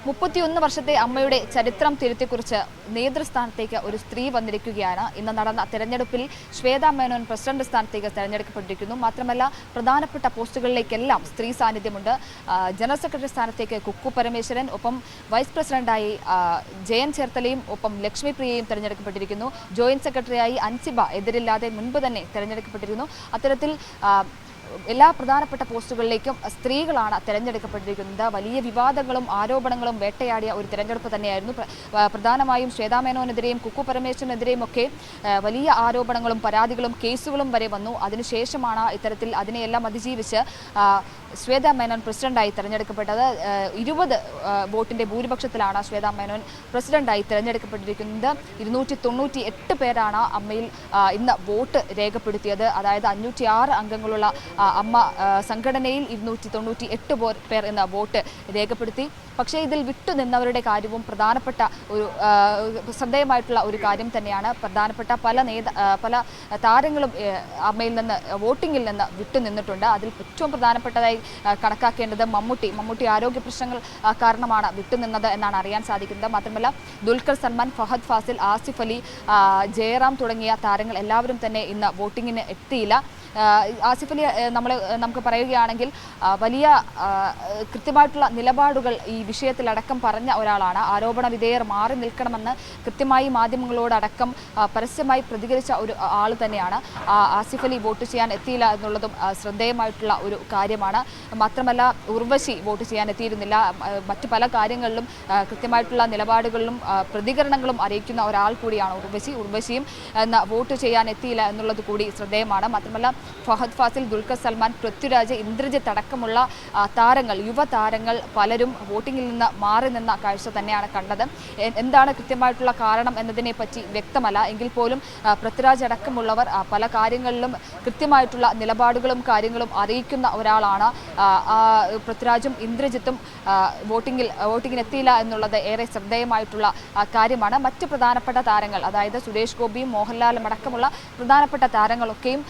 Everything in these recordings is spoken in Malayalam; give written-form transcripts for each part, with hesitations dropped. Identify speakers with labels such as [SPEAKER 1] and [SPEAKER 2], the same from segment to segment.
[SPEAKER 1] 31 വർഷത്തെ അമ്മയുടെ ചരിത്രം തിരുത്തിക്കുറിച്ച് നേതൃസ്ഥാനത്തേക്ക് ഒരു സ്ത്രീ വന്നിരിക്കുകയാണ്. ഇന്ന് നടന്ന തെരഞ്ഞെടുപ്പിൽ ശ്വേതാ മേനോൻ പ്രസിഡന്റ് സ്ഥാനത്തേക്ക് തെരഞ്ഞെടുക്കപ്പെട്ടിരിക്കുന്നു. മാത്രമല്ല പ്രധാനപ്പെട്ട പോസ്റ്റുകളിലേക്കെല്ലാം സ്ത്രീ സാന്നിധ്യമുണ്ട്. ജനറൽ സെക്രട്ടറി സ്ഥാനത്തേക്ക് കുക്കു പരമേശ്വരൻ, ഒപ്പം വൈസ് പ്രസിഡന്റായി ജയൻ ചേർത്തലയും ഒപ്പം ലക്ഷ്മി പ്രിയയും തെരഞ്ഞെടുക്കപ്പെട്ടിരിക്കുന്നു. ജോയിന്റ് സെക്രട്ടറിയായി അൻസിബ എതിരില്ലാതെ മുൻപ് തന്നെ തെരഞ്ഞെടുക്കപ്പെട്ടിരുന്നു. അത്തരത്തിൽ എല്ലാ പ്രധാനപ്പെട്ട പോസ്റ്റുകളിലേക്കും സ്ത്രീകളാണ് തെരഞ്ഞെടുക്കപ്പെട്ടിരിക്കുന്നത്. വലിയ വിവാദങ്ങളും ആരോപണങ്ങളും വേട്ടയാടിയ ഒരു തെരഞ്ഞെടുപ്പ് തന്നെയായിരുന്നു. പ്രധാനമായും ശ്വേതാ മേനോനെതിരെയും കുക്കു പരമേശ്വരനെതിരെയും ഒക്കെ വലിയ ആരോപണങ്ങളും പരാതികളും കേസുകളും വരെ വന്നു. അതിനുശേഷമാണ് ഇത്തരത്തിൽ അതിനെയെല്ലാം അതിജീവിച്ച് ശ്വേതാ മേനോൻ പ്രസിഡന്റായി തെരഞ്ഞെടുക്കപ്പെട്ടത്. 20 വോട്ടിന്റെ ഭൂരിപക്ഷത്തിലാണ് ശ്വേതാ മേനോൻ പ്രസിഡന്റായി തെരഞ്ഞെടുക്കപ്പെട്ടിരിക്കുന്നത്. 298 പേരാണ് അമ്മയിൽ ഇന്ന് വോട്ട് രേഖപ്പെടുത്തിയത്. അതായത് 506 അംഗങ്ങളുള്ള അമ്മ സംഘടനയിൽ 298 പേർ എന്ന വോട്ട് രേഖപ്പെടുത്തി. പക്ഷേ ഇതിൽ വിട്ടുനിന്നവരുടെ കാര്യവും പ്രധാനപ്പെട്ട ഒരു ശ്രദ്ധേയമായിട്ടുള്ള ഒരു കാര്യം തന്നെയാണ്. പ്രധാനപ്പെട്ട പല താരങ്ങളും അമ്മയിൽ നിന്ന് വോട്ടിങ്ങിൽ നിന്ന് വിട്ടുനിന്നിട്ടുണ്ട്. അതിൽ ഏറ്റവും പ്രധാനപ്പെട്ടതായി കണക്കാക്കേണ്ടത് മമ്മൂട്ടി ആരോഗ്യ പ്രശ്നങ്ങൾ കാരണമാണ് വിട്ടുനിന്നത് എന്നാണ് അറിയാൻ സാധിക്കുന്നത്. മാത്രമല്ല ദുൽഖർ സൽമാൻ, ഫഹദ് ഫാസിൽ, ആസിഫ് അലി, ജയറാം തുടങ്ങിയ താരങ്ങൾ എല്ലാവരും തന്നെ ഇന്ന് വോട്ടിങ്ങിന് എത്തിയില്ല. ആസിഫ് അലി നമുക്ക് പറയുകയാണെങ്കിൽ വലിയ കൃത്യമായിട്ടുള്ള നിലപാടുകൾ ഈ വിഷയത്തിലടക്കം പറഞ്ഞ ഒരാളാണ്. ആരോപണ വിധേയർ മാറി നിൽക്കണമെന്ന് കൃത്യമായി മാധ്യമങ്ങളോടടക്കം പരസ്യമായി പ്രതികരിച്ച ഒരു ആൾ തന്നെയാണ്. ആസിഫ് അലി വോട്ട് ചെയ്യാൻ എത്തിയില്ല എന്നുള്ളതും ശ്രദ്ധേയമായിട്ടുള്ള ഒരു കാര്യമാണ്. മാത്രമല്ല ഉർവശി വോട്ട് ചെയ്യാൻ എത്തിയിരുന്നില്ല. മറ്റു പല കാര്യങ്ങളിലും കൃത്യമായിട്ടുള്ള നിലപാടുകളിലും പ്രതികരണങ്ങളും അറിയിക്കുന്ന ഒരാൾ കൂടിയാണ് ഉർവശിയും വോട്ട് ചെയ്യാൻ എത്തിയില്ല എന്നുള്ളത് കൂടി ശ്രദ്ധേയമാണ്. മാത്രമല്ല ഫഹദ് ഫാസിൽ, ദുൽഖർ സൽമാൻ, പൃഥ്വിരാജ്, ഇന്ദ്രജിത്ത് അടക്കമുള്ള താരങ്ങൾ, യുവതാരങ്ങൾ പലരും വോട്ടിങ്ങിൽ നിന്ന് മാറി നിന്ന കാഴ്ച തന്നെയാണ് കണ്ടത്. എന്താണ് കൃത്യമായിട്ടുള്ള കാരണം എന്നതിനെ പറ്റി വ്യക്തമല്ല. എങ്കിൽ പോലും പൃഥ്വിരാജ് അടക്കമുള്ളവർ പല കാര്യങ്ങളിലും കൃത്യമായിട്ടുള്ള നിലപാടുകളും കാര്യങ്ങളും അറിയിക്കുന്ന ഒരാളാണ്. പൃഥ്വിരാജും ഇന്ദ്രജിത്തും വോട്ടിങ്ങിന് എത്തിയില്ല എന്നുള്ളത് ഏറെ ശ്രദ്ധേയമായിട്ടുള്ള കാര്യമാണ്. മറ്റ് പ്രധാനപ്പെട്ട താരങ്ങൾ, അതായത് സുരേഷ് ഗോപിയും മോഹൻലാലും അടക്കമുള്ള പ്രധാനപ്പെട്ട താരങ്ങളൊക്കെയും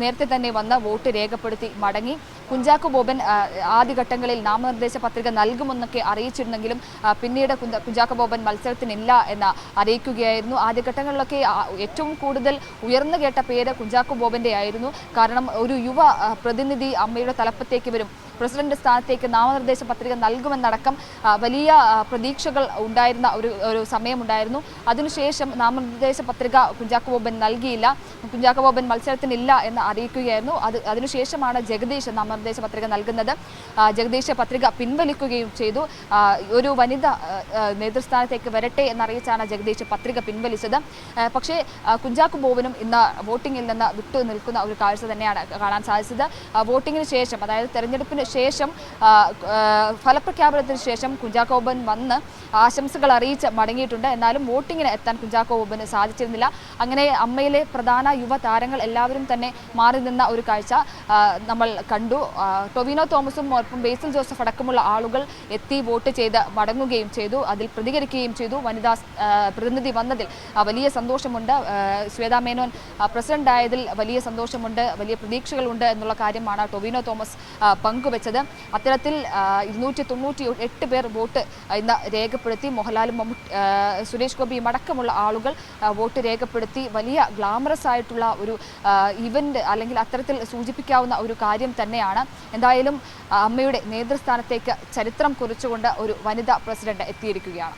[SPEAKER 1] നേരത്തെ തന്നെ വന്ന് വോട്ട് രേഖപ്പെടുത്തി മടങ്ങി. കുഞ്ചാക്കോ ബോബൻ ആദ്യഘട്ടങ്ങളിൽ നാമനിർദ്ദേശ പത്രിക നൽകുമെന്നൊക്കെ അറിയിച്ചിരുന്നെങ്കിലും പിന്നീട് കുഞ്ചാക്കോ ബോബൻ മത്സരത്തിനില്ല എന്ന് അറിയിക്കുകയായിരുന്നു. ആദ്യഘട്ടങ്ങളിലൊക്കെ ഏറ്റവും കൂടുതൽ ഉയർന്നു കേട്ട പേര് കുഞ്ചാക്കോ ബോബന്റെ ആയിരുന്നു. കാരണം ഒരു യുവ പ്രതിനിധി അമ്മയുടെ തലപ്പത്തേക്ക് വരും, പ്രസിഡന്റ് സ്ഥാനത്തേക്ക് നാമനിർദ്ദേശ പത്രിക നൽകുമെന്നടക്കം വലിയ പ്രതീക്ഷകൾ ഉണ്ടായിരുന്ന ഒരു സമയമുണ്ടായിരുന്നു. അതിനുശേഷം നാമനിർദ്ദേശ പത്രിക കുഞ്ചാക്കോ ബോബൻ നൽകിയില്ല. കുഞ്ചാക്കോ ബോബൻ മത്സരത്തിനില്ല എന്ന് അറിയിക്കുകയായിരുന്നു. അതിനുശേഷമാണ് ജഗദീഷ് നാമനിർദ്ദേശ പത്രിക നൽകുന്നത്. ജഗദീഷ് പത്രിക പിൻവലിക്കുകയും ചെയ്തു. ഒരു വനിത നേതൃസ്ഥാനത്തേക്ക് വരട്ടെ എന്നറിയിച്ചാണ് ജഗദീഷ് പത്രിക പിൻവലിച്ചത്. പക്ഷേ കുഞ്ചാക്കോ ബോബനും ഇന്ന് വോട്ടിങ്ങിൽ നിന്ന് വിട്ടു നിൽക്കുന്ന ഒരു കാഴ്ച തന്നെയാണ് കാണാൻ സാധിച്ചത്. വോട്ടിങ്ങിന് ശേഷം, അതായത് തെരഞ്ഞെടുപ്പിന് ശേഷം, ഫലപ്രഖ്യാപനത്തിന് ശേഷം കുഞ്ചാക്കോ ബോബൻ വന്ന് ആശംസകൾ അറിയിച്ച് മടങ്ങിയിട്ടുണ്ട്. എന്നാലും വോട്ടിങ്ങിന് എത്താൻ കുഞ്ചാക്കോ ബോബന് സാധിച്ചിരുന്നില്ല. അങ്ങനെ അമ്മയിലെ പ്രധാന യുവതാരങ്ങൾ എല്ലാവരും തന്നെ മാറി നിന്ന ഒരു കാഴ്ച നമ്മൾ കണ്ടു. ടൊവിനോ തോമസും ഒപ്പം ബേസിൽ ജോസഫ് അടക്കമുള്ള ആളുകൾ എത്തി വോട്ട് ചെയ്ത് മടങ്ങുകയും ചെയ്തു. അതിൽ പ്രതികരിക്കുകയും ചെയ്തു. വനിതാ പ്രതിനിധി വന്നതിൽ വലിയ സന്തോഷമുണ്ട്. ശ്വേതാ മേനോൻ പ്രസിഡന്റ് ആയതിൽ വലിയ സന്തോഷമുണ്ട്, വലിയ പ്രതീക്ഷകളുണ്ട് എന്നുള്ള കാര്യമാണ് ടൊവിനോ തോമസ് പങ്കുവച്ചത്. അത്തരത്തിൽ 298 പേർ വോട്ട് ഇന്ന് രേഖപ്പെടുത്തി. മോഹൻലാലും സുരേഷ് ഗോപിയും അടക്കമുള്ള ആളുകൾ വോട്ട് രേഖപ്പെടുത്തി. വലിയ ഗ്ലാമറസ് ആയിട്ടുള്ള ഒരു ഇവന്റ്, അല്ലെങ്കിൽ അത്തരത്തിൽ സൂചിപ്പിക്കാവുന്ന ഒരു കാര്യം തന്നെയാണ്. എന്തായാലും അമ്മയുടെ നേതൃസ്ഥാനത്തേക്ക് ചരിത്രം കുറിച്ചുകൊണ്ട് ഒരു വനിതാ പ്രസിഡന്റ് എത്തിയിരിക്കുകയാണ്.